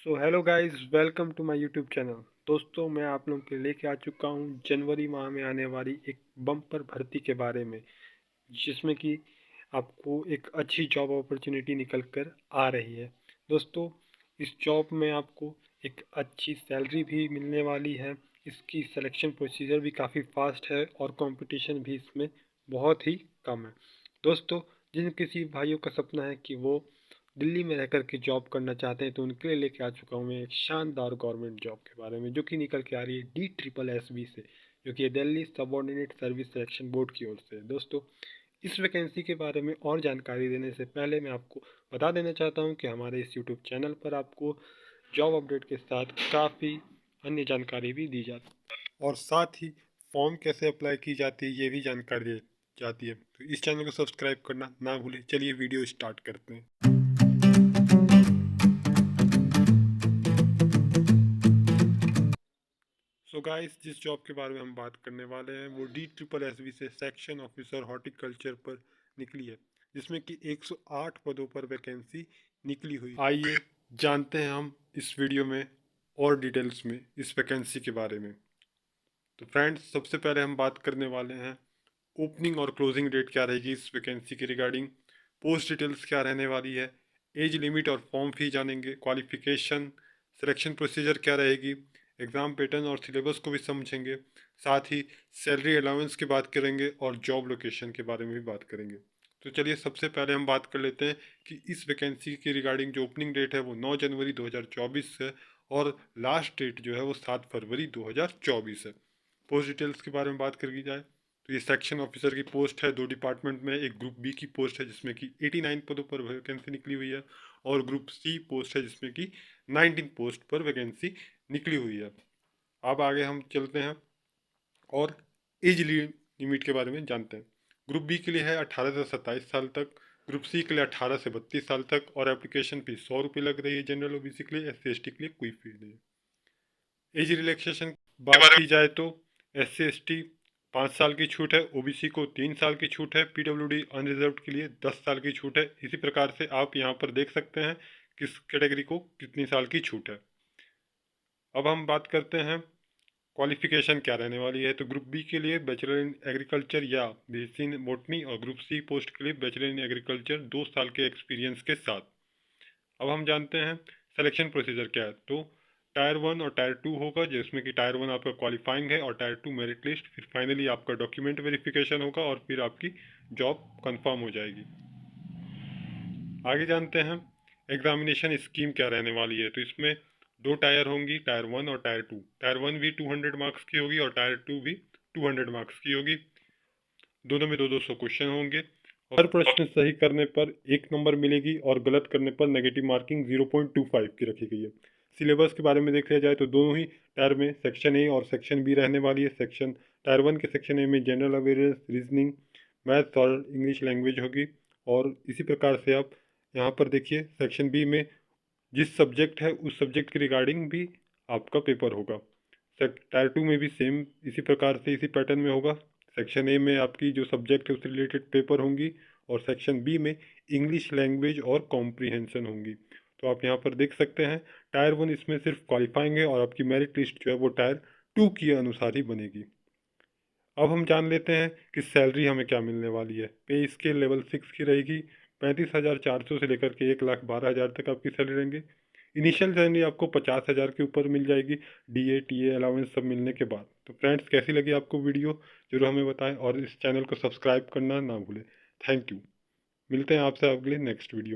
So hello guys, welcome to my YouTube channel. दोस्तों, मैं आप लोगों के लेके आ चुका हूँ जनवरी माह में आने वाली एक बम्पर भर्ती के बारे में, जिसमें कि आपको एक अच्छी जॉब अपॉर्चुनिटी निकल कर आ रही है। दोस्तों, इस जॉब में आपको एक अच्छी सैलरी भी मिलने वाली है। इसकी सिलेक्शन प्रोसीजर भी काफ़ी फास्ट है और कंपटीशन भी इसमें बहुत ही कम है। दोस्तों, जिन किसी भाइयों का सपना है कि वो दिल्ली में रह कर के जॉब करना चाहते हैं, तो उनके लिए लेके आ चुका हूँ मैं एक शानदार गवर्नमेंट जॉब के बारे में, जो कि निकल के आ रही है DSSB से, जो कि Delhi subordinate service selection board की ओर से। दोस्तों, इस वैकेंसी के बारे में और जानकारी देने से पहले मैं आपको बता देना चाहता हूं कि हमारे इस यूट्यूब चैनल पर आपको जॉब अपडेट के साथ काफ़ी अन्य जानकारी भी दी जाती है, और साथ ही फॉर्म कैसे अप्लाई की जाती है ये भी जानकारी दी जाती है। तो इस चैनल को सब्सक्राइब करना ना भूलें। चलिए वीडियो स्टार्ट करते हैं। सो गाइस, जिस जॉब के बारे में हम बात करने वाले हैं वो DSSB से सेक्शन ऑफिसर हॉर्टिकल्चर पर निकली है, जिसमें कि 108 पदों पर वैकेंसी निकली हुई। आइए जानते हैं हम इस वीडियो में और डिटेल्स में इस वैकेंसी के बारे में। तो फ्रेंड्स, सबसे पहले हम बात करने वाले हैं ओपनिंग और क्लोजिंग डेट क्या रहेगी इस वैकेंसी के रिगार्डिंग, पोस्ट डिटेल्स क्या रहने वाली है, एज लिमिट और फॉर्म फी जानेंगे, क्वालिफिकेशन, सिलेक्शन प्रोसीजर क्या रहेगी, एग्ज़ाम पैटर्न और सिलेबस को भी समझेंगे, साथ ही सैलरी अलाउंस की बात करेंगे और जॉब लोकेशन के बारे में भी बात करेंगे। तो चलिए सबसे पहले हम बात कर लेते हैं कि इस वैकेंसी की रिगार्डिंग जो ओपनिंग डेट है वो 9 जनवरी 2024 है और लास्ट डेट जो है वो 7 फरवरी 2024 है। पोस्ट डिटेल्स के बारे में बात कर की जाए तो ये सेक्शन ऑफिसर की पोस्ट है, 2 डिपार्टमेंट में। एक ग्रुप बी की पोस्ट है जिसमें कि 89 पदों पर वैकेंसी निकली हुई है, और ग्रुप सी पोस्ट है जिसमें कि 19 पोस्ट पर वैकेंसी निकली हुई है। अब आगे हम चलते हैं और एज लिमिट के बारे में जानते हैं। ग्रुप बी के लिए है 18 से 27 साल तक, ग्रुप सी के लिए 18 से 32 साल तक, और एप्लीकेशन फीस 100 रुपये लग रही है जनरल ओबीसी के लिए। SC/ST के लिए कोई फीस नहीं है। एज रिलैक्सेशन बात की जाए तो SC/ST 5 साल की छूट है, OBC को 3 साल की छूट है, PWD अनरिजर्व के लिए 10 साल की छूट है। इसी प्रकार से आप यहाँ पर देख सकते हैं किस कैटेगरी को कितनी साल की छूट है। अब हम बात करते हैं क्वालिफिकेशन क्या रहने वाली है। तो ग्रुप बी के लिए बैचलर इन एग्रीकल्चर या BSc इन बॉटनी, और ग्रुप सी पोस्ट के लिए बैचलर इन एग्रीकल्चर 2 साल के एक्सपीरियंस के साथ। अब हम जानते हैं सिलेक्शन प्रोसीजर क्या है। तो टायर 1 और टायर 2 होगा, जिसमें कि टायर 1 आपका क्वालिफाइंग है और टायर 2 मेरिट लिस्ट, फिर फाइनली आपका डॉक्यूमेंट वेरिफिकेशन होगा और फिर आपकी जॉब कंफर्म हो जाएगी। आगे जानते हैं एग्जामिनेशन स्कीम क्या रहने वाली है। तो इसमें 2 टायर होंगी, टायर 1 और टायर 2। टायर 1 भी 200 मार्क्स की होगी और टायर 2 भी 200 मार्क्स की होगी। दोनों में 200 क्वेश्चन होंगे। हर प्रश्न सही करने पर 1 नंबर मिलेगी और गलत करने पर नेगेटिव मार्किंग 0.25 की रखी गई है। सिलेबस के बारे में देखा जाए तो दोनों ही टायर में सेक्शन ए और सेक्शन बी रहने वाली है। टायर 1 के सेक्शन ए में जनरल अवेयरनेस, रीजनिंग, मैथ्स और इंग्लिश लैंग्वेज होगी। और इसी प्रकार से आप यहाँ पर देखिए सेक्शन बी में जिस सब्जेक्ट है उस सब्जेक्ट के रिगार्डिंग भी आपका पेपर होगा। टायर 2 में भी सेम इसी प्रकार से इसी पैटर्न में होगा। सेक्शन ए में आपकी जो सब्जेक्ट है उससे रिलेटेड पेपर होंगी, और सेक्शन बी में इंग्लिश लैंग्वेज और कॉम्प्रीहेंशन होंगी। तो आप यहाँ पर देख सकते हैं टायर 1 इसमें सिर्फ क्वालिफाइंग है और आपकी मेरिट लिस्ट जो है वो टायर 2 के अनुसार ही बनेगी। अब हम जान लेते हैं कि सैलरी हमें क्या मिलने वाली है। पे स्केल लेवल 6 की रहेगी। 35,400 से लेकर के 1,12,000 तक आपकी सैलरी रहेंगी। इनिशियल सैलरी आपको 50,000 के ऊपर मिल जाएगी, DA, TA अलाउंस सब मिलने के बाद। तो फ्रेंड्स, कैसी लगी आपको वीडियो जरूर हमें बताएं, और इस चैनल को सब्सक्राइब करना ना भूलें। Thank you. मिलते हैं आपसे अगले नेक्स्ट वीडियो में।